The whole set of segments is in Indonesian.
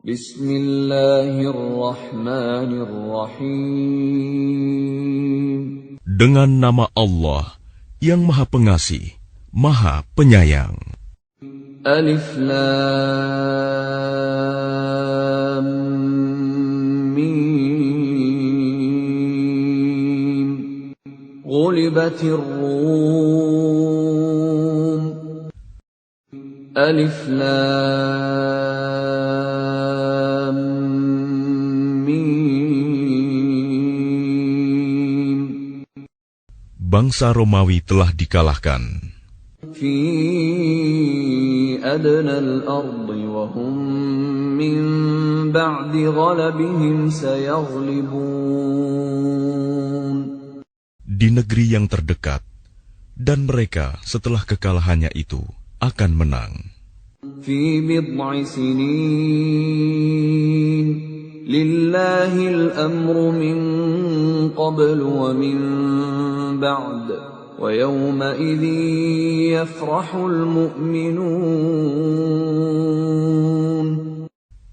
Bismillahirrahmanirrahim. Dengan nama Allah yang Maha Pengasih, Maha Penyayang. Alif Lam Mim. Ghulibatir Rum. Alif Lam Mim. Bangsa Romawi telah dikalahkan. Fi adnal ardi wa hum min ba'di ghalabihim sayaghlibun. Di negeri yang terdekat, dan mereka setelah kekalahannya itu akan menang. Fi bid'i sinin lillahil amru min qablu wa min ba'd. وَيَوْمَئِذٍ يَفْرَحُ الْمُؤْمِنُونَ.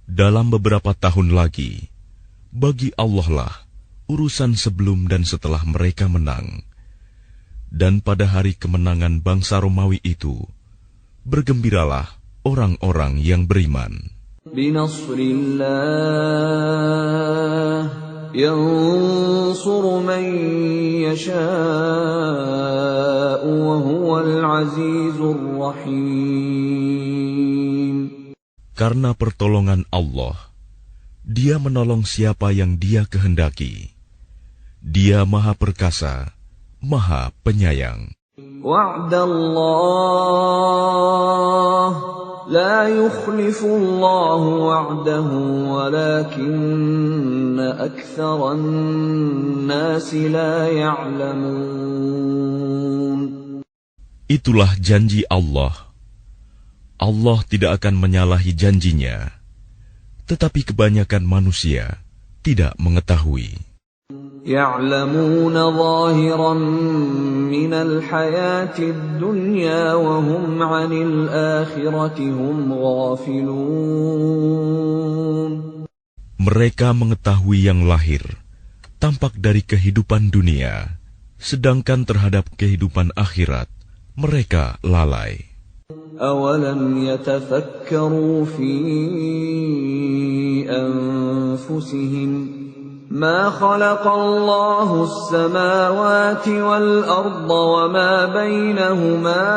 Dalam beberapa tahun lagi, bagi Allah lah urusan sebelum dan setelah mereka menang. Dan pada hari kemenangan bangsa Romawi itu, bergembiralah orang-orang yang beriman. Binasrillah yansuru man yasha'u wa huwal azizur rahim. Karena pertolongan Allah, Dia menolong siapa yang Dia kehendaki. Dia Maha Perkasa, Maha Penyayang. Wa'dallah la yukhlifullahu wa'dahu walakinna aktsaran nasi la ya'lamun. Itulah janji Allah. Allah tidak akan menyalahi janjinya, tetapi kebanyakan manusia tidak mengetahui. يَعْلَمُونَ ظَاهِرًا مِنَ الْحَيَاةِ الدُّنْيَا وَهُمْ عَنِ الْآخِرَةِ هُمْ غَافِلُونَ. Mereka mengetahui yang lahir, tampak dari kehidupan dunia, sedangkan terhadap kehidupan akhirat, mereka lalai. أَوَلَمْ يَتَفَكَّرُوا فِي أَنفُسِهِمْ ما خلق الله السماوات والأرض وما بينهما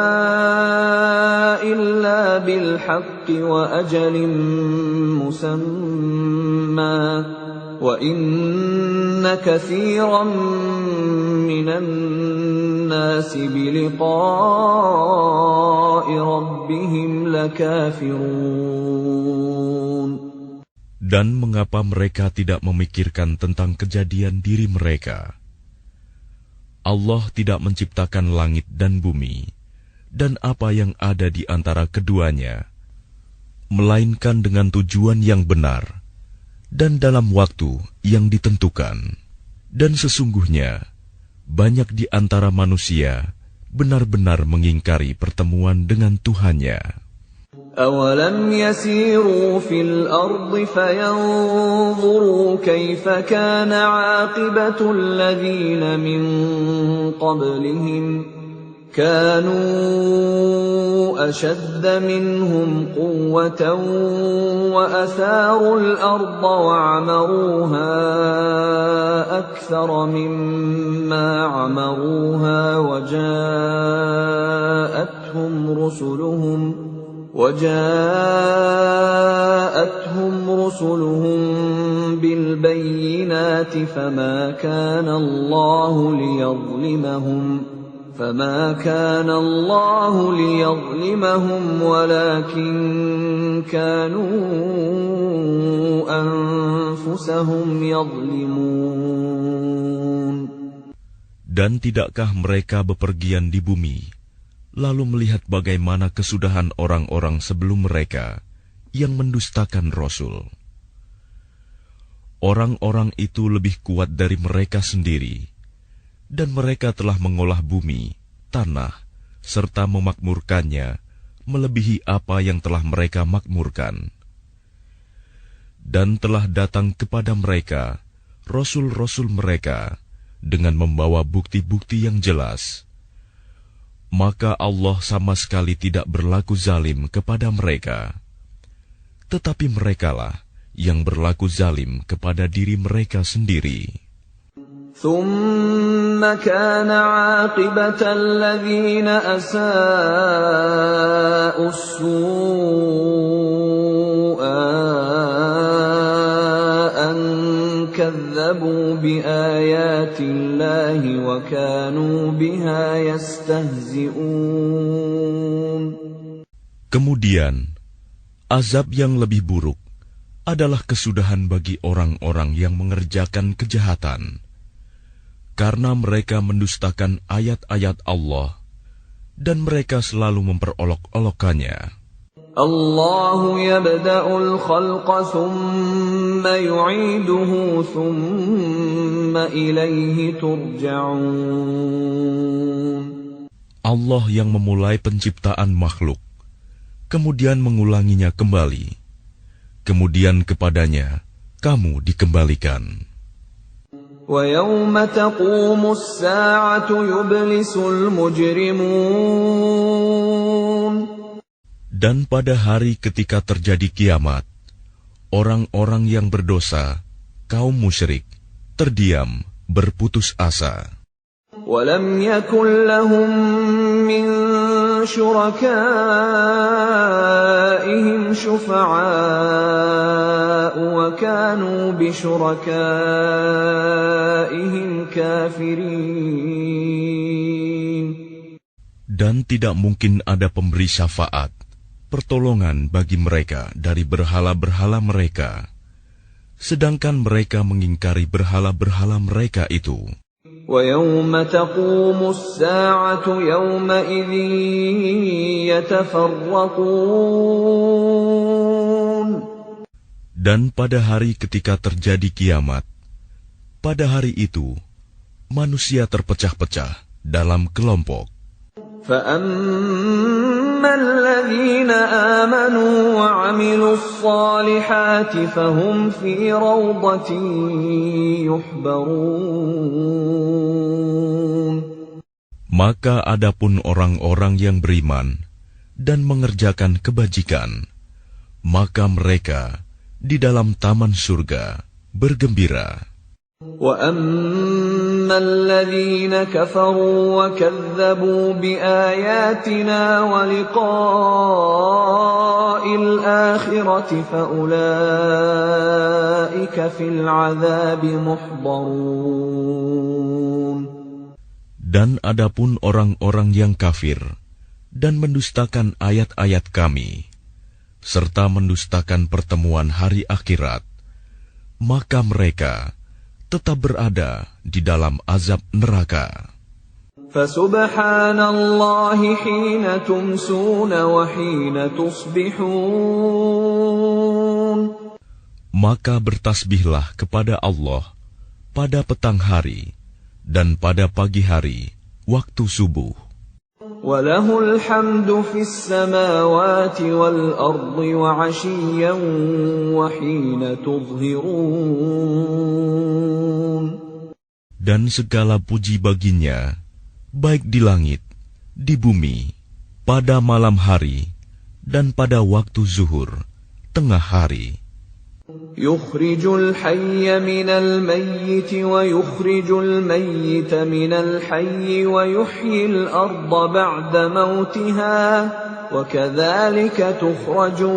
إلا بالحق وأجل مسمى وإن كثيرا من الناس بلقاء ربهم لكافرون. Dan mengapa mereka tidak memikirkan tentang kejadian diri mereka? Allah tidak menciptakan langit dan bumi, dan apa yang ada di antara keduanya, melainkan dengan tujuan yang benar, dan dalam waktu yang ditentukan. Dan sesungguhnya, banyak di antara manusia benar-benar mengingkari pertemuan dengan Tuhannya. أَوَلَمْ يَسِيرُوا فِي الْأَرْضِ فَيَنظُرُوا كَيْفَ كَانَ عَاقِبَةُ الَّذِينَ مِنْ قَبْلِهِمْ كَانُوا أَشَدَّ مِنْهُمْ قُوَّةً وَأَثَارُوا الْأَرْضَ وَعَمَرُوهَا أَكْثَرَ مِمَّا عَمَرُوهَا وجاءتهم رسلهم بالبينات فما كان الله ليظلمهم ولكن كانوا أنفسهم يظلمون. Dan tidakkah mereka bepergian di bumi, lalu melihat bagaimana kesudahan orang-orang sebelum mereka yang mendustakan Rasul. Orang-orang itu lebih kuat dari mereka sendiri, dan mereka telah mengolah bumi, tanah, serta memakmurkannya melebihi apa yang telah mereka makmurkan. Dan telah datang kepada mereka rasul-rasul mereka dengan membawa bukti-bukti yang jelas. Maka Allah sama sekali tidak berlaku zalim kepada mereka. Tetapi merekalah yang berlaku zalim kepada diri mereka sendiri. ثم كان عاقبة الذين أساءوا السوء أن كذبوا بآيات الله وكانوا بها يستهزئون. Kemudian, azab yang lebih buruk adalah kesudahan bagi orang-orang yang mengerjakan kejahatan, karena mereka mendustakan ayat-ayat Allah dan mereka selalu memperolok-olokkannya. Allahu yabda'ul khalqa thumma yu'iduhu thumma ilayhi turja'un. Allah yang memulai penciptaan makhluk, kemudian mengulanginya kembali, kemudian kepadanya kamu dikembalikan. وَيَوْمَ تَقُومُ السَّاعَةُ يُبْلِسُ الْمُجْرِمُونَ. Dan pada hari ketika terjadi kiamat, orang-orang yang berdosa, kaum musyrik, terdiam, berputus asa. وَلَمْ يَكُنْ لَهُمْ مِنْ شُرَكَائِهِمْ شُفَعَاءُ وَكَانُوا بِشُرَكَائِهِمْ كَافِرِينَ. Dan tidak mungkin ada pemberi syafaat, pertolongan bagi mereka dari berhala-berhala mereka, sedangkan mereka mengingkari berhala-berhala mereka itu. وَيَوْمَ تَقُومُ السَّاعَةُ يَوْمَئِذٍ يَتَفَرَّقُونَ. Dan pada hari ketika terjadi kiamat, pada hari itu, manusia terpecah-pecah dalam kelompok. فَأَمَّا الَّذِينَ آمَنُوا وَعَمِلُوا الصَّالِحَاتِ فَهُمْ فِي رَوْضَةٍ يُحْبَرُونَ. Maka adapun orang-orang yang beriman dan mengerjakan kebajikan, maka mereka di dalam taman surga bergembira. وَأَمَّا الَّذِينَ كَفَرُوا وَكَذَّبُوا بِآيَاتِنَا وَلِقَاءِ الْآخِرَةِ فَأُولَئِكَ فِي الْعَذَابِ مُحْضَرُونَ. Dan adapun orang-orang yang kafir dan mendustakan ayat-ayat kami, serta mendustakan pertemuan hari akhirat, maka mereka tetap berada di dalam azab neraka. Fasubhanallahi hina tumsuna wa hina tusbihun. Maka bertasbihlah kepada Allah pada petang hari dan pada pagi hari waktu subuh. Walahul hamdu fis samawati wal ardi wa 'ashiyyan wa hina tudhhirun. Dan segala puji baginya, baik di langit, di bumi, pada malam hari, dan pada waktu zuhur, tengah hari. Yukhrijul hayya minal mayyiti wa yukhrijul mayyita minal hayyi wa yuhyil arda ba'da mautiha wa kadzalika tukhrajun.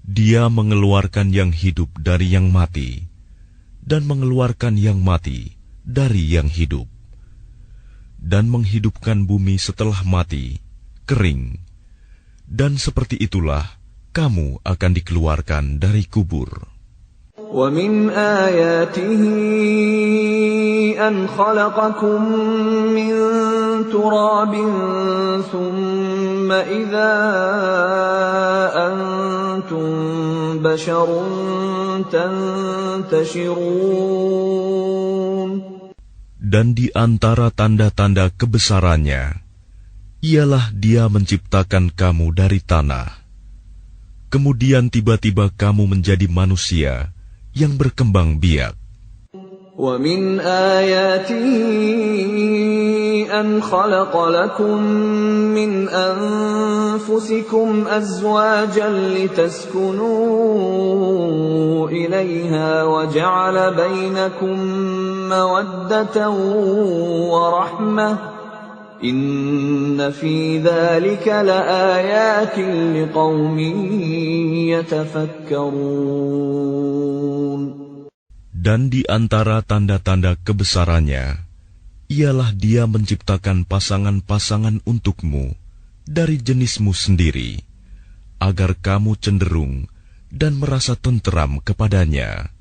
Dia mengeluarkan yang hidup dari yang mati dan mengeluarkan yang mati dari yang hidup, dan menghidupkan bumi setelah mati, kering, dan seperti itulah kamu akan dikeluarkan dari kubur. وَمِنْ آيَاتِهِ أَنْ خَلَقَكُمْ مِنْ تُرَابٍ ثُمَّ إِذَا أَنْتُمْ بَشَرٌ تَنْتَشِرُونَ. Dan di antara tanda-tanda kebesarannya, ialah Dia menciptakan kamu dari tanah, Kemudian tiba-tiba kamu menjadi manusia yang berkembang biak. وَمِنْ آيَاتِهِ أَنْ خَلَقَ لَكُم مِّنْ أَنفُسِكُمْ أَزْوَاجًا لِتَسْكُنُوا إِلَيْهَا وَجَعَلَ بَيْنَكُم مَّوَدَّةً وَرَحْمَةً إِنَّ فِي ذَلِكَ لَآيَاتٍ لِقَوْمٍ يَتَفَكَّرُونَ. Dan di antara tanda-tanda kebesarannya, ialah Dia menciptakan pasangan-pasangan untukmu dari jenismu sendiri, agar kamu cenderung dan merasa tenteram kepadanya.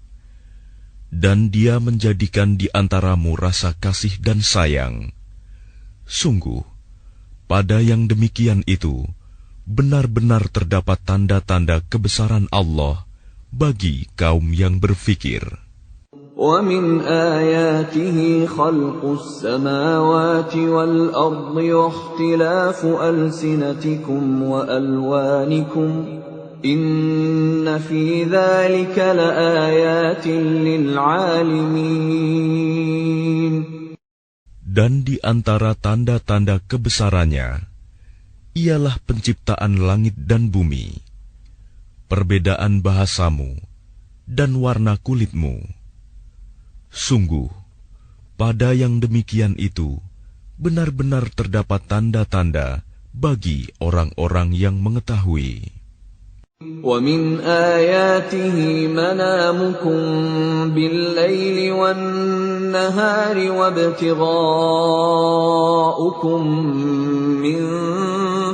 Dan Dia menjadikan di antaramu rasa kasih dan sayang. Sungguh, pada yang demikian itu, benar-benar terdapat tanda-tanda kebesaran Allah bagi kaum yang berfikir. وَمِنْ آيَاتِهِ خَلْقُ السَّمَاوَاتِ وَالْأَرْضِ وَاخْتِلَافُ أَلْسِنَتِكُمْ وَأَلْوَانِكُمْ إِنَّ فِي ذَلِكَ لَآيَاتٍ لِلْعَالِمِينَ. Dan di antara tanda-tanda kebesarannya, ialah penciptaan langit dan bumi, perbedaan bahasamu, dan warna kulitmu. Sungguh, pada yang demikian itu, benar-benar terdapat tanda-tanda bagi orang-orang yang mengetahui. وَمِنْ آيَاتِهِ مَنَامُكُمْ بِاللَّيْلِ وَالنَّهَارِ وَابْتِغَاؤُكُمْ مِنْ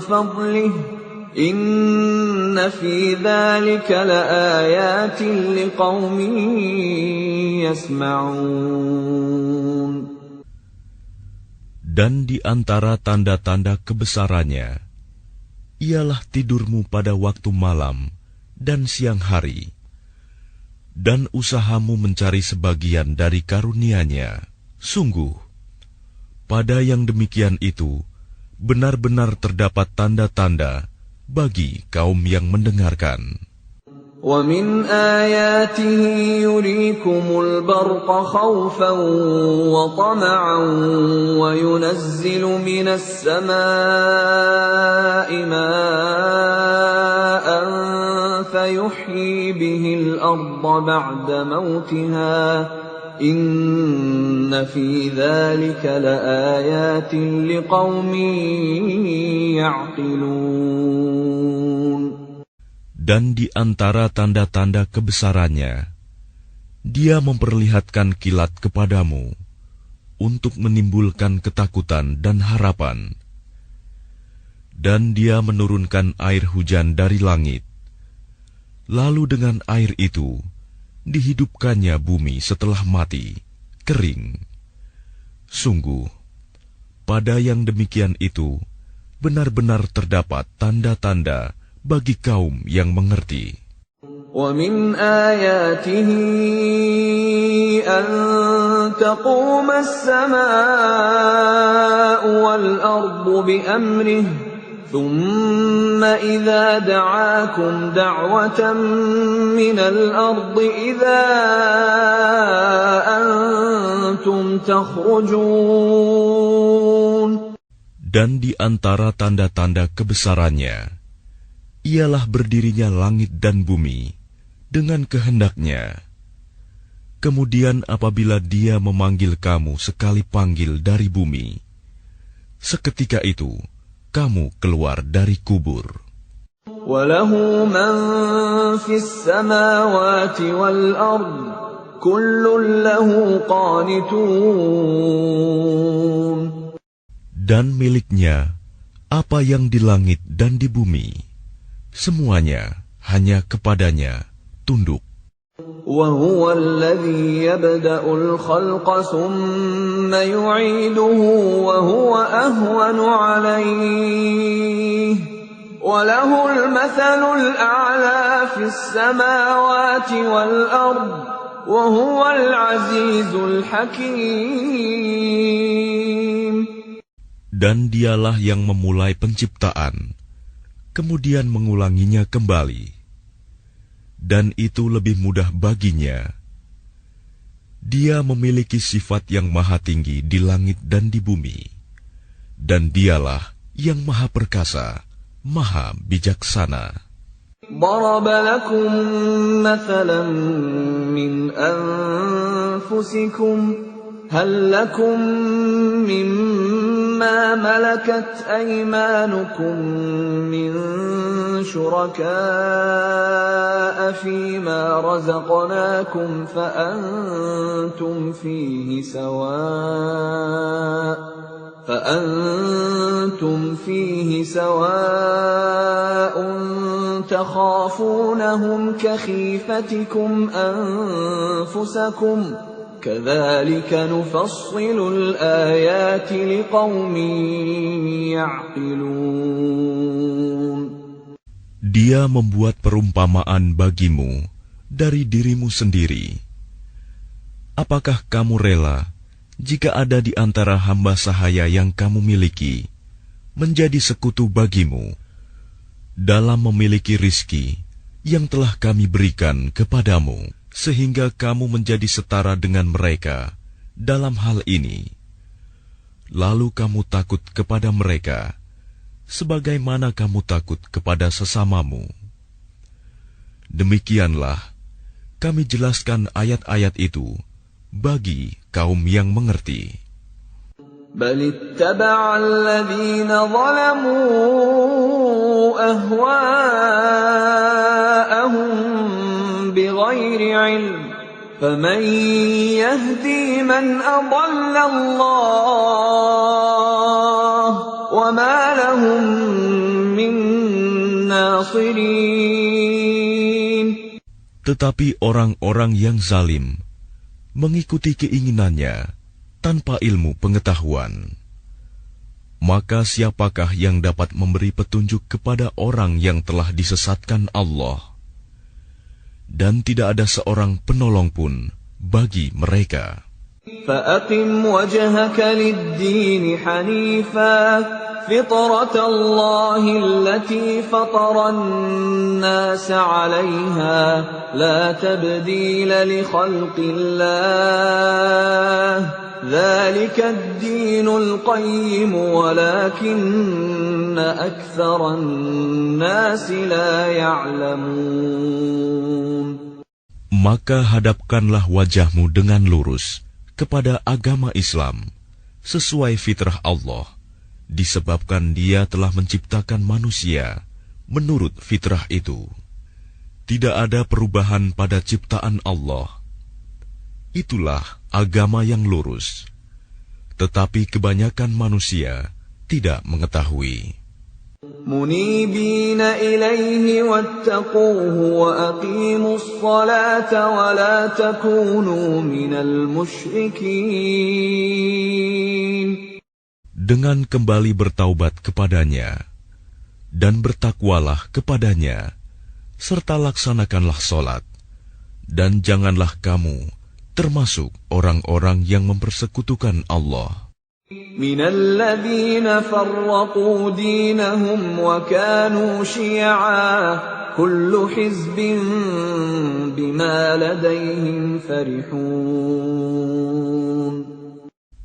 فَضْلِهِ إِنَّ فِي ذَلِكَ لَآيَاتٍ لِقَوْمٍ يَسْمَعُونَ. Dan di antara tanda-tanda kebesarannya, ialah tidurmu pada waktu malam dan siang hari, dan usahamu mencari sebagian dari karunia-Nya. Sungguh, pada yang demikian itu, benar-benar terdapat tanda-tanda bagi kaum yang mendengarkan. وَمِنْ آيَاتِهِ يُرِيكُمُ الْبَرْقَ خَوْفًا وَطَمَعًا وَيُنَزِّلُ مِنَ السَّمَاءِ مَاءً فَيُحْيِي بِهِ الْأَرْضَ بَعْدَ مَوْتِهَا إِنَّ فِي ذَلِكَ لَآيَاتٍ لِقَوْمٍ يَعْقِلُونَ. Dan di antara tanda-tanda kebesarannya, Dia memperlihatkan kilat kepadamu untuk menimbulkan ketakutan dan harapan. Dan Dia menurunkan air hujan dari langit. Lalu dengan air itu, dihidupkannya bumi setelah mati, kering. Sungguh, pada yang demikian itu, benar-benar terdapat tanda-tanda bagi kaum yang mengerti. وَمِنْ آيَاتِهِ أَن تَقُومَ السَّمَاءُ وَالْأَرْضُ بِأَمْرِهِ ثُمَّ إِذَا دَعَاكُمْ دَعْوَةً مِّنَ الْأَرْضِ إِذَا أَنْتُمْ تَخْرُجُونَ. Dan di antara tanda-tanda kebesarannya, ialah berdirinya langit dan bumi dengan kehendaknya. Kemudian apabila Dia memanggil kamu sekali panggil dari bumi, seketika itu kamu keluar dari kubur. وَلَهُ مَنْ فِي السَّمَاوَاتِ وَالْأَرْضِ كُلٌّ لَهُ قَانِتُونَ. Dan miliknya apa yang di langit dan di bumi, semuanya hanya kepadanya tunduk. وَهُوَ الَّذِي يَبْدَأُ الْخَلْقَ ثُمَّ يُعِيدُهُ وَهُوَ أَهْوَنُ عَلَيْهِ وَلَهُ الْمَثَلُ الْأَعْلَى فِي السَّمَاوَاتِ وَالْأَرْضِ وَهُوَ الْعَزِيزُ الْحَكِيمُ. Dan Dialah yang memulai penciptaan, kemudian mengulanginya kembali. dan itu lebih mudah baginya. Dia memiliki sifat yang maha tinggi di langit dan di bumi, dan dialah yang maha perkasa, maha bijaksana. ضرب لكم مثلا من أنفسكم هل لكم مما ملكت أيمانكم من شركاء فيما رزقناكم فأنتم فيه سواء تخافونهم كخيفتكم أنفسكم كذلك نفصل الآيات لقوم يعقلون. Dia membuat perumpamaan bagimu dari dirimu sendiri. Apakah kamu rela jika ada di antara hamba sahaya yang kamu miliki menjadi sekutu bagimu dalam memiliki rizki yang telah kami berikan kepadamu, sehingga kamu menjadi setara dengan mereka dalam hal ini? Lalu kamu takut kepada mereka sebagaimana kamu takut kepada sesamamu. Demikianlah kami jelaskan ayat-ayat itu bagi kaum yang mengerti. بل اتبع الذين ظلموا أهواءهم بغير علم فمن يهدي من أضل الله وما لهم من ناصرين. Tetapi orang-orang yang zalim mengikuti keinginannya tanpa ilmu pengetahuan. Maka siapakah yang dapat memberi petunjuk kepada orang yang telah disesatkan Allah? Dan tidak ada seorang penolong pun bagi mereka. فأقم وجهك للدين حنيفا فطرة الله التي فطر الناس عليها لا تبديل لخلق الله ذلك الدين القيم ولكن أكثر الناس لا يعلمون. Maka hadapkanlah wajahmu dengan lurus kepada agama Islam sesuai fitrah Allah, disebabkan Dia telah menciptakan manusia menurut fitrah itu. Tidak ada perubahan pada ciptaan Allah. Itulah agama yang lurus. Tetapi kebanyakan manusia tidak mengetahui. منيبين إليه واتقوه وأقيموا الصلاة ولا تكونوا من المشركين. Dengan kembali bertaubat kepadanya dan bertakwalah kepadanya, serta laksanakanlah solat, dan janganlah kamu termasuk orang-orang yang mempersekutukan Allah. من الذين فرقوا دينهم وكانوا شيعا كل حزب بما لديهم فرحون.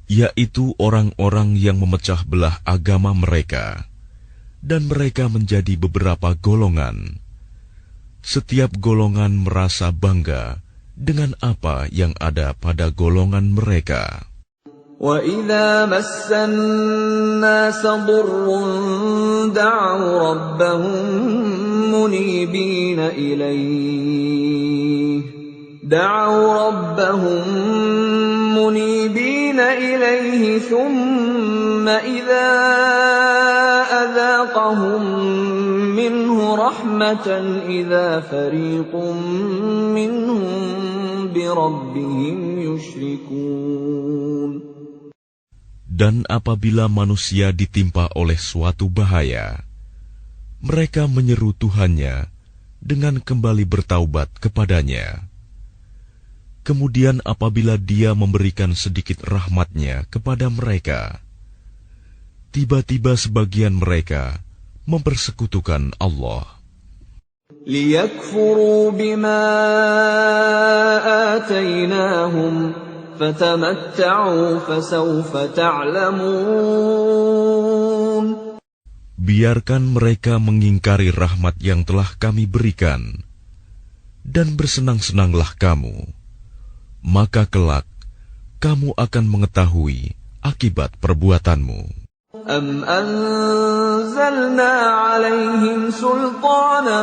Yaitu orang-orang yang memecah belah agama mereka, dan mereka menjadi beberapa golongan. Setiap golongan merasa bangga dengan apa yang ada pada golongan mereka. وَإِذَا مَسَّ النَّاسَ ضُرٌّ دَعَوْا رَبَّهُم مُنِيبِينَ إِلَيْهِ ثُمَّ إِذَا أَذَاقَهُم مِّنْهُ رَحْمَةً إِذَا فَرِيقٌ مِّنْهُم بِرَبِّهِمْ يُشْرِكُونَ. Dan apabila manusia ditimpa oleh suatu bahaya, mereka menyeru Tuhannya dengan kembali bertaubat kepadanya. Kemudian apabila Dia memberikan sedikit rahmat-Nya kepada mereka, tiba-tiba sebagian mereka mempersekutukan Allah. لِيَكْفُرُوا بِمَا آتَيْنَاهُمْ فَتَمَتَّعُوا فَسَوْفَ تَعْلَمُونَ. Biarkan mereka mengingkari rahmat yang telah kami berikan, dan bersenang-senanglah kamu, maka kelak kamu akan mengetahui akibat perbuatanmu. أَمْ أَنزَلْنَا عَلَيْهِمْ سُلْطَانًا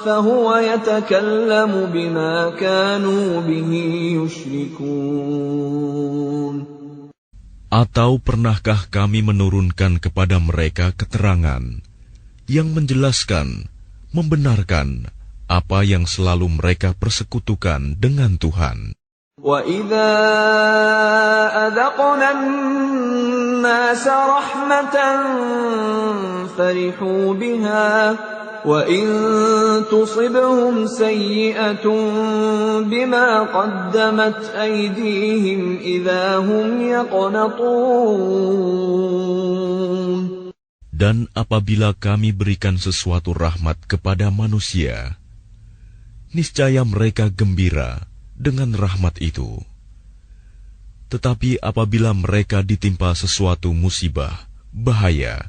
فَهُوَ يَتَكَلَّمُ بِمَا كَانُوا بِهِ يُشْرِكُونَ. Atau pernahkah kami menurunkan kepada mereka keterangan yang menjelaskan, membenarkan apa yang selalu mereka persekutukan dengan Tuhan? وَإِذَا أَذَقْنَا النَّاسَ رَحْمَةً فَرِحُوا بِهَا وَإِن تُصِبْهُمْ سَيِّئَةٌ بِمَا قَدَّمَتْ أَيْدِيهِمْ إِذَا هُمْ يَقْنَطُونَ. Dan apabila kami berikan sesuatu rahmat kepada manusia, niscaya mereka gembira dengan rahmat itu. Tetapi apabila mereka ditimpa sesuatu musibah, bahaya,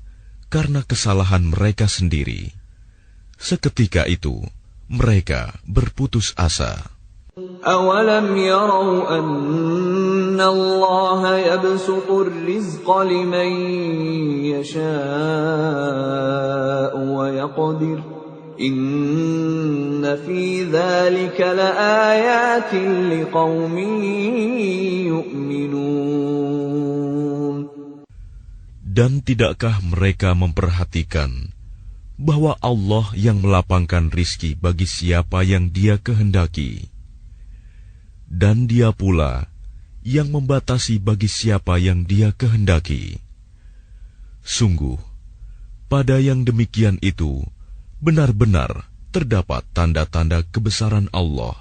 karena kesalahan mereka sendiri, seketika itu mereka berputus asa. أَوَلَمْ يَرَوْا أَنَّ اللَّهَ يَبْسُطُ الرِّزْقَ لِمَن يَشَاءُ وَيَقْدِرُ إِنَّ فِي ذَلِكَ لَآيَاتٍ لِقَوْمٍ يُؤْمِنُونَ. Dan tidakkah mereka memperhatikan bahwa Allah yang melapangkan rizki bagi siapa yang Dia kehendaki, dan Dia pula yang membatasi bagi siapa yang Dia kehendaki. Sungguh, pada yang demikian itu benar-benar terdapat tanda-tanda kebesaran Allah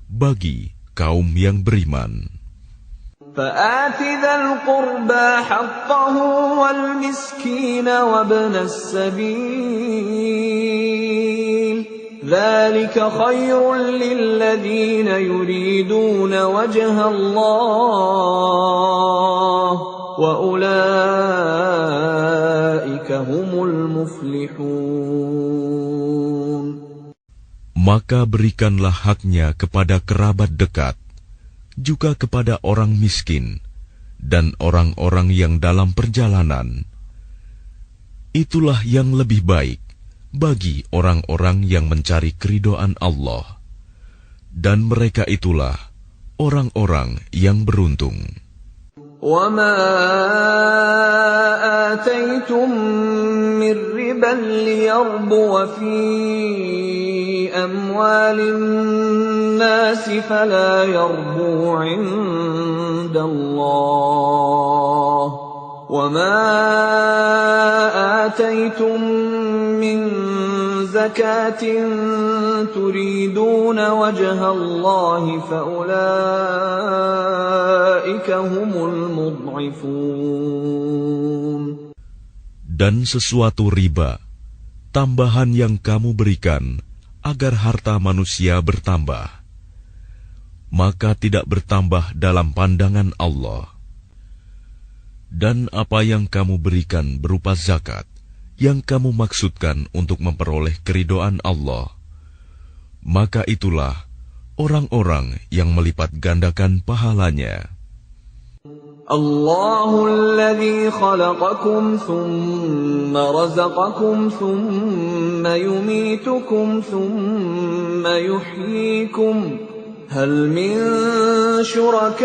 bagi kaum yang beriman. فَآتِ ذَا الْقُرْبَى حَقَّهُ وَالْمِسْكِينَ وَابْنَ السَّبِيلِ ذَلِكَ خَيْرٌ لِّلَّذِينَ يُرِيدُونَ وَجْهَ اللَّهِ وَأُولَٰئِكَ هُمُ الْمُفْلِحُونَ. Maka berikanlah haknya kepada kerabat dekat, juga kepada orang miskin dan orang-orang yang dalam perjalanan. Itulah yang lebih baik bagi orang-orang yang mencari keridhaan Allah, dan mereka itulah orang-orang yang beruntung. وَمَا آتَيْتُم مِّن رِّبًا لِّيَرْبُوَ فِي أَمْوَالِ النَّاسِ فَلَا يَرْبُو عِندَ اللَّهِ وَمَا آتَيْتُم مِّن زَكَاةٍ تُرِيدُونَ وَجْهَ اللَّهِ فَأُولَٰئِكَ هُمُ الْمُضْعِفُونَ. Dan sesuatu riba, tambahan yang kamu berikan agar harta manusia bertambah, maka tidak bertambah dalam pandangan Allah. Dan apa yang kamu berikan berupa zakat, yang kamu maksudkan untuk memperoleh keridhaan Allah, maka itulah orang-orang yang melipat gandakan pahalanya. Allahul ladzi khalaqakum thumma razaqakum thumma yumitukum thumma yuhyikum hal min syurakaikum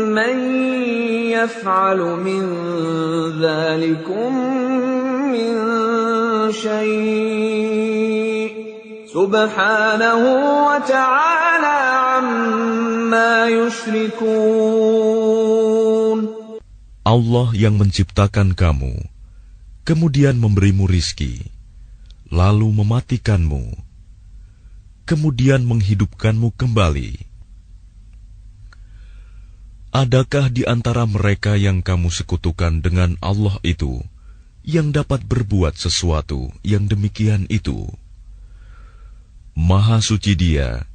man yaf'alu min dzalikum min syai' subhanahu wa ta'ala amma yushrikun. Allah yang menciptakan kamu, kemudian memberimu rizki, lalu mematikanmu, kemudian menghidupkanmu kembali. Adakah di antara mereka yang kamu sekutukan dengan Allah itu yang dapat berbuat sesuatu yang demikian itu. Maha suci Dia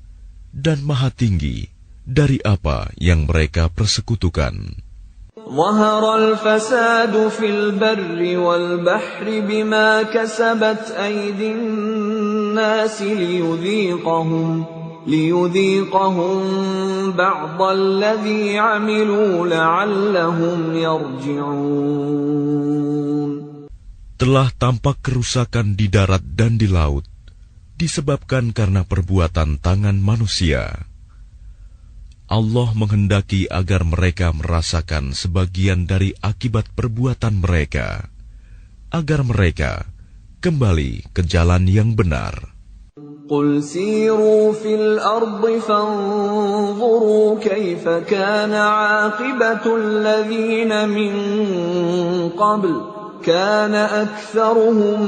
dan maha tinggi dari apa yang mereka persekutukan. ظهر الفساد في البر والبحر بما كسبت أيدي الناس ليذيقهم بعض الذي عملوا لعلهم يرجعون. Telah tampak kerusakan di darat dan di laut disebabkan karena perbuatan tangan manusia. Allah menghendaki agar mereka merasakan sebagian dari akibat perbuatan mereka, agar mereka kembali ke jalan yang benar. قل سيروا في الأرض فانظروا كيف كان عاقبة الذين من قبل كان أكثرهم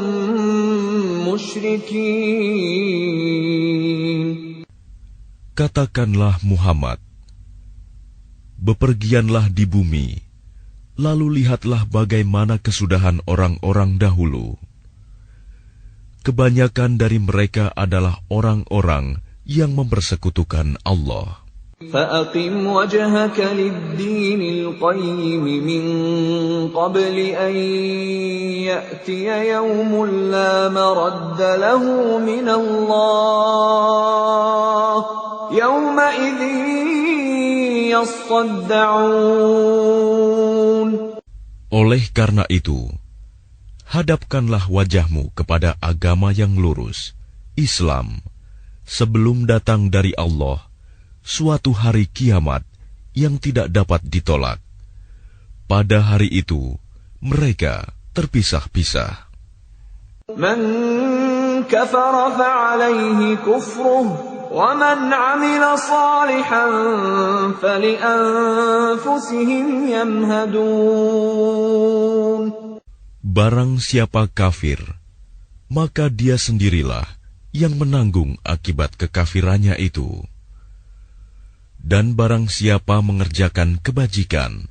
مشركين. Katakanlah Muhammad, bepergianlah di bumi, lalu lihatlah bagaimana kesudahan orang-orang dahulu. Kebanyakan dari mereka adalah orang-orang yang mempersekutukan Allah. فَأَقِمْ وَجْهَكَ لِلدِّينِ الْقَيِّمِ مِنْ قَبْلِ أَنْ يَأْتِيَ يَوْمٌ لَا مَرَدَّ لَهُ مِنَ اللَّهِ يَوْمَئِذٍ يَصَّدَّعُونَ. Oleh karena itu, hadapkanlah wajahmu kepada agama yang lurus, Islam, sebelum datang dari Allah suatu hari kiamat yang tidak dapat ditolak. Pada hari itu, mereka terpisah-pisah. Man kafara fa'alayhi kufruh, wa man 'amila salihan fali'anfusihim yamhadun. Barang siapa kafir, maka dia sendirilah yang menanggung akibat kekafirannya itu. Dan barang siapa mengerjakan kebajikan,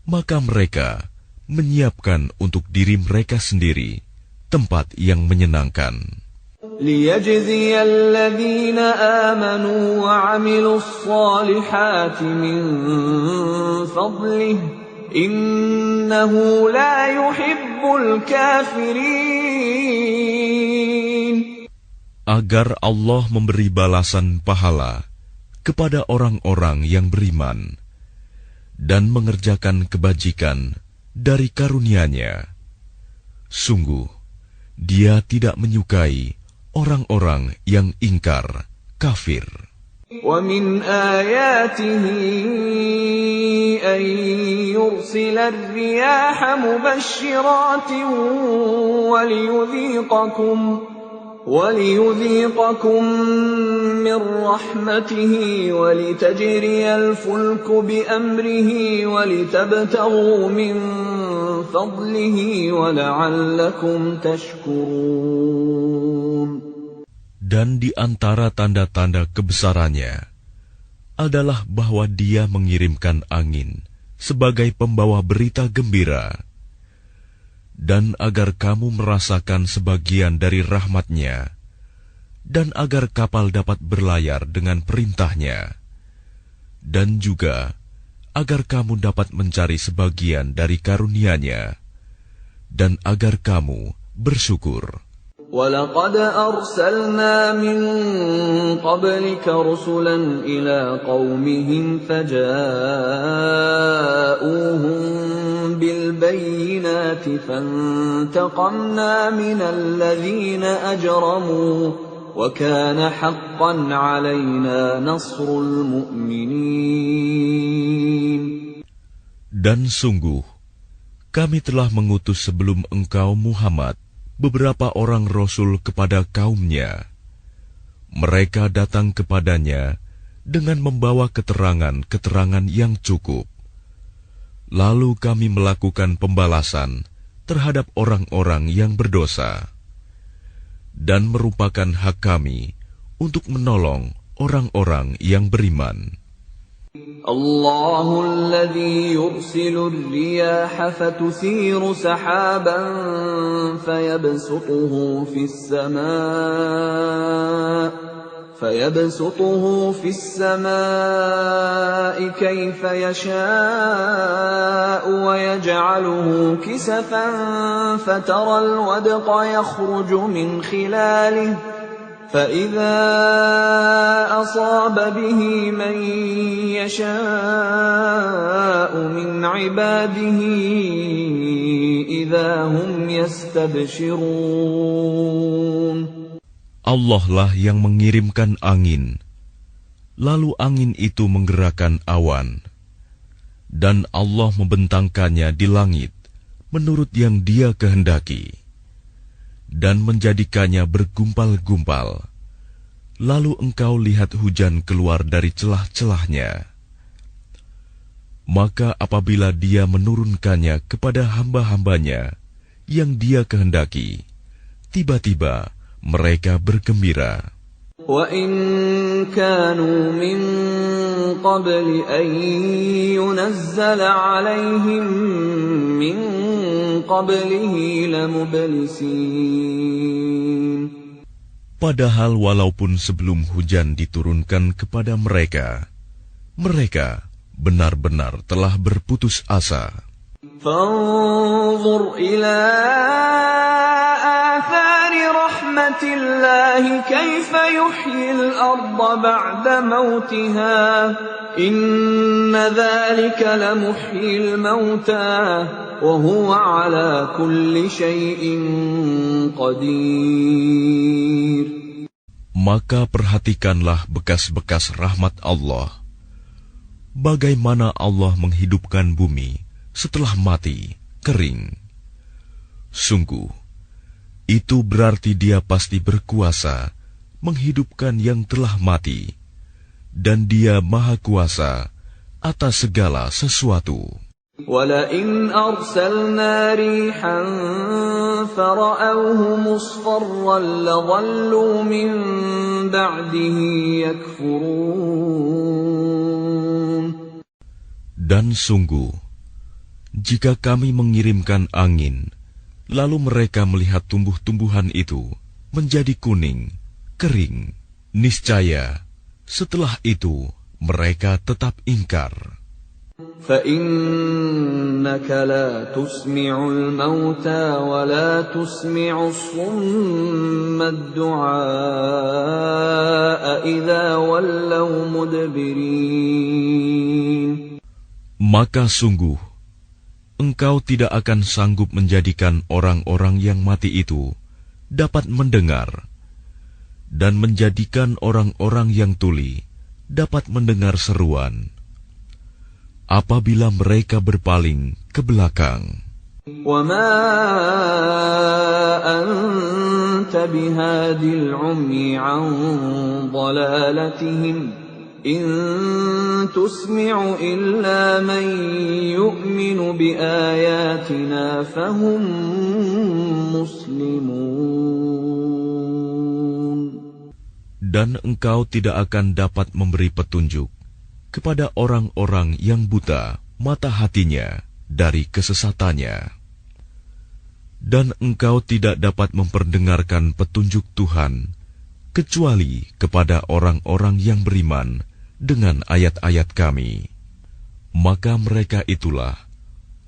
maka mereka menyiapkan untuk diri mereka sendiri tempat yang menyenangkan. لِيَجْزِيَ الَّذِينَ آمَنُوا وَعَمِلُوا الصَّالِحَاتِ مِنْ فَضْلِهِ إِنَّهُ لَا يُحِبُّ الْكَافِرِينَ. Agar Allah memberi balasan pahala kepada orang-orang yang beriman dan mengerjakan kebajikan dari karunia-Nya. Sungguh, Dia tidak menyukai orang-orang yang ingkar, kafir. وَمِنْ آيَاتِهِ أَنْ يُرْسِلَ الرِّيَاحَ مُبَشِّرَاتٍ وَلِيُذِيقَكُم مِّن رَّحْمَتِهِ وَلِتَجْرِيَ الْفُلْكُ بِأَمْرِهِ وَلِتَبْتَغُوا مِن فَضْلِهِ وَلَعَلَّكُمْ تَشْكُرُونَ. Dan di antara tanda-tanda kebesarannya adalah bahwa Dia mengirimkan angin sebagai pembawa berita gembira, dan agar kamu merasakan sebagian dari rahmat-Nya, dan agar kapal dapat berlayar dengan perintah-Nya, dan juga agar kamu dapat mencari sebagian dari karunia-Nya, dan agar kamu bersyukur. وَلَقَدْ أَرْسَلْنَا مِن قَبْلِكَ رُسُلًا إِلَىٰ قَوْمِهِمْ فَجَاءُوهُم بِالْبَيِّنَاتِ فَانتَقَمْنَا مِنَ الَّذِينَ أَجْرَمُوا وَكَانَ حَقًّا عَلَيْنَا نَصْرُ الْمُؤْمِنِينَ. Dan sungguh, kami telah mengutus sebelum engkau Muhammad beberapa orang rasul kepada kaumnya. Mereka datang kepadanya dengan membawa keterangan-keterangan yang cukup. Lalu kami melakukan pembalasan terhadap orang-orang yang berdosa, dan merupakan hak kami untuk menolong orang-orang yang beriman. الله الذي يرسل الرياح فتثير سحابا فيبسطه في السماء كيف يشاء ويجعله كسفا فترى الودق يخرج من خلاله فإذا أصاب به من يشاء من عباده إذا هم يستبشرون. Allah lah yang mengirimkan angin, lalu angin itu menggerakkan awan, dan Allah membentangkannya di langit menurut yang Dia kehendaki, dan menjadikannya bergumpal-gumpal. Lalu engkau lihat hujan keluar dari celah-celahnya. Maka apabila Dia menurunkannya kepada hamba-hambanya yang Dia kehendaki, tiba-tiba mereka bergembira. وَإِن كَانُوا مِن قَبْلِ أَن يُنَزَّلَ عَلَيْهِم مِّن قَبْلِهِ لَمُبْلِسِينَ. Padahal walaupun sebelum hujan diturunkan kepada mereka, mereka benar-benar telah berputus asa. فَانظُرْ إِلَىٰ آثَارِ رَحْمَةِ اللَّهِ كَيْفَ يُحْيِي الْأَرْضَ بَعْدَ مَوْتِهَا إِنَّ ذَلِكَ لَمُحْيِي الْمَوْتَىٰ وَهُوَ عَلَىٰ كُلِّ شَيْءٍ قَدِيرٌ. Maka perhatikanlah bekas-bekas rahmat Allah. Bagaimana Allah menghidupkan bumi setelah mati, kering. Sungguh, itu berarti Dia pasti berkuasa menghidupkan yang telah mati, dan Dia Maha Kuasa atas segala sesuatu. وَلَئِنْ أَرْسَلْنَا رِيحًا فَرَأَوْهُ مُصْفَرًّا لَظَلُّوا مِنْ بَعْدِهِ يَكْفُرُونَ. Dan sungguh, jika kami mengirimkan angin, lalu mereka melihat tumbuh-tumbuhan itu menjadi kuning, kering, niscaya setelah itu mereka tetap ingkar. فَإِنَّكَ لَا تُسْمِعُ الْمَوْتَى وَلَا تُسْمِعُ الصُّمَّ الدُّعَاءَ إِذَا وَلَّوْا مُدْبِرِينَ. Maka sungguh, engkau tidak akan sanggup menjadikan orang-orang yang mati itu dapat mendengar, dan menjadikan orang-orang yang tuli dapat mendengar seruan apabila mereka berpaling ke belakang. وَمَا أَنْتَ بِهَادِ الْعُمْيِ عَنْ ضَلَالَتِهِمْ إِن تُسْمِعُ إِلَّا مَن يُؤْمِنُ بِآيَاتِنَا فَهُمْ مُسْلِمُونَ. Dan engkau tidak akan dapat memberi petunjuk kepada orang-orang yang buta mata hatinya dari kesesatannya. Dan engkau tidak dapat memperdengarkan petunjuk Tuhan kecuali kepada orang-orang yang beriman dengan ayat-ayat Kami. Maka mereka itulah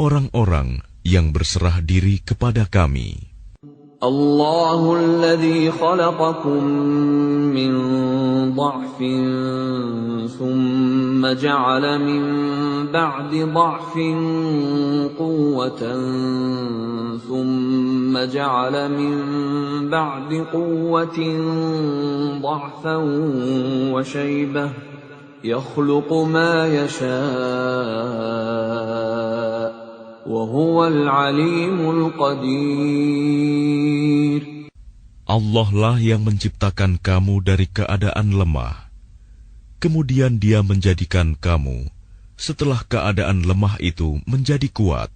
orang-orang yang berserah diri kepada Kami. الله الذي خلقكم من ضعف ثم جعل من بعد ضعف قوة ثم جعل من بعد قوة ضعفا وشيبة يخلق ما يشاء وهو العليم القدير. Allah lah yang menciptakan kamu dari keadaan lemah. Kemudian Dia menjadikan kamu setelah keadaan lemah itu menjadi kuat.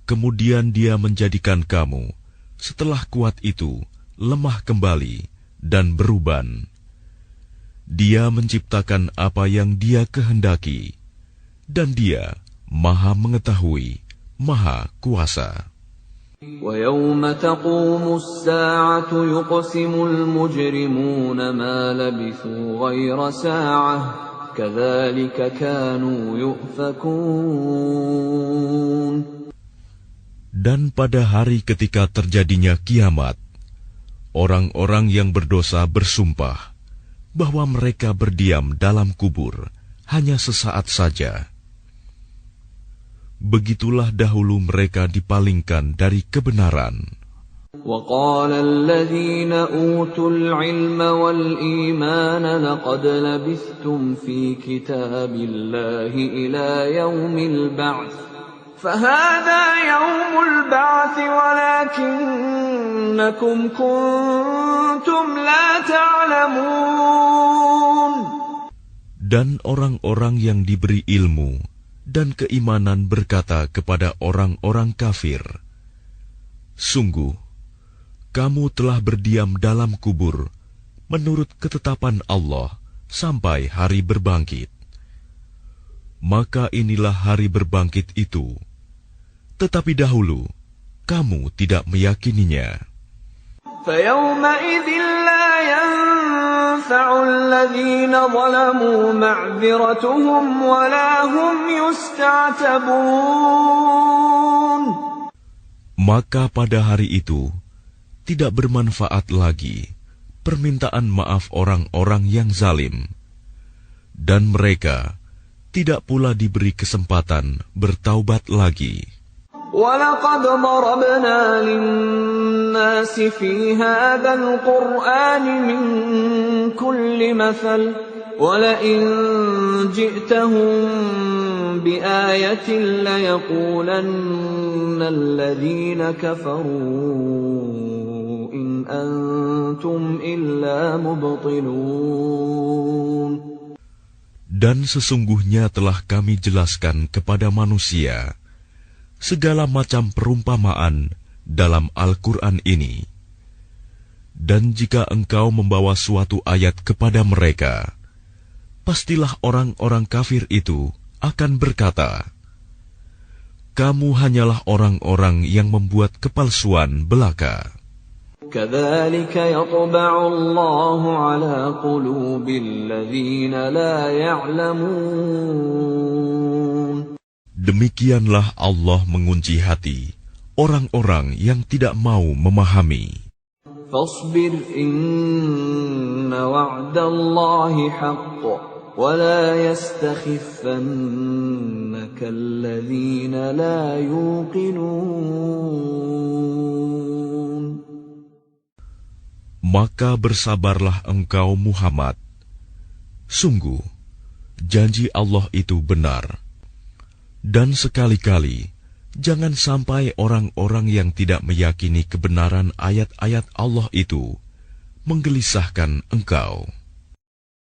Kemudian Dia menjadikan kamu setelah kuat itu lemah kembali dan beruban. Dia menciptakan apa yang Dia kehendaki, dan Dia Maha Mengetahui, Maha Kuasa. وَيَوْمَ تَقُومُ السَّاعَةُ يُقْسِمُ الْمُجْرِمُونَ مَا لَبِثُوا غَيْرَ سَاعَةٍ كَذَلِكَ كَانُوا يُؤْفَكُونَ. Dan pada hari ketika terjadinya kiamat, orang-orang yang berdosa bersumpah bahwa mereka berdiam dalam kubur hanya sesaat saja. Begitulah dahulu mereka dipalingkan dari kebenaran. وَقَالَ الَّذِينَ أُوتُوا الْعِلْمَ وَالْإِيمَانَ لَقَدْ لَبِثْتُمْ فِي كِتَابِ اللَّهِ إِلَى يَوْمِ الْبَعْثِ فَهَذَا يَوْمُ الْبَعْثِ وَلَكِنَّكُمْ كُنتُمْ لَا تَعْلَمُونَ. Dan orang-orang yang diberi ilmu dan keimanan berkata kepada orang-orang kafir, "Sungguh, kamu telah berdiam dalam kubur menurut ketetapan Allah sampai hari berbangkit. Maka inilah hari berbangkit itu. Tetapi dahulu, kamu tidak meyakininya." فَيَوْمَئِذٍ لَا يَنفَعُ الَّذِينَ ظَلَمُوا مَعْذِرَتُهُمْ وَلَا هُمْ يُسْتَعْتَبُونَ. Maka pada hari itu, tidak bermanfaat lagi permintaan maaf orang-orang yang zalim, dan mereka tidak pula diberi kesempatan bertaubat lagi. وَلَقَدْ ضَرَبْنَا لِلنَّاسِ فِي هَذَا الْقُرْآنِ مِنْ كُلِّ مَثَلٍ وَلَئِنْ جِئْتَهُمْ بِآيَةٍ لَيَقُولَنَّ الَّذِينَ كَفَرُوا إِنْ أَنْتُمْ إِلَّا مُبْطِلُونَ. Dan sesungguhnya telah kami jelaskan kepada manusia segala macam perumpamaan dalam Al-Quran ini. Dan jika engkau membawa suatu ayat kepada mereka, pastilah orang-orang kafir itu akan berkata, "Kamu hanyalah orang-orang yang membuat kepalsuan belaka." كَذَلِكَ يَطْبَعُ اللَّهُ عَلَى قُلُوبِ الَّذِينَ لَا يَعْلَمُونَ. Demikianlah Allah mengunci hati orang-orang yang tidak mau memahami. فَاصْبِرْ إِنَّ وَعْدَ اللَّهِ حَقٌّ وَلَا يَسْتَخِفَّنَّكَ الَّذِينَ لَا يُوقِنُونَ. Maka bersabarlah engkau Muhammad. Sungguh, janji Allah itu benar. Dan sekali-kali, jangan sampai orang-orang yang tidak meyakini kebenaran ayat-ayat Allah itu menggelisahkan engkau.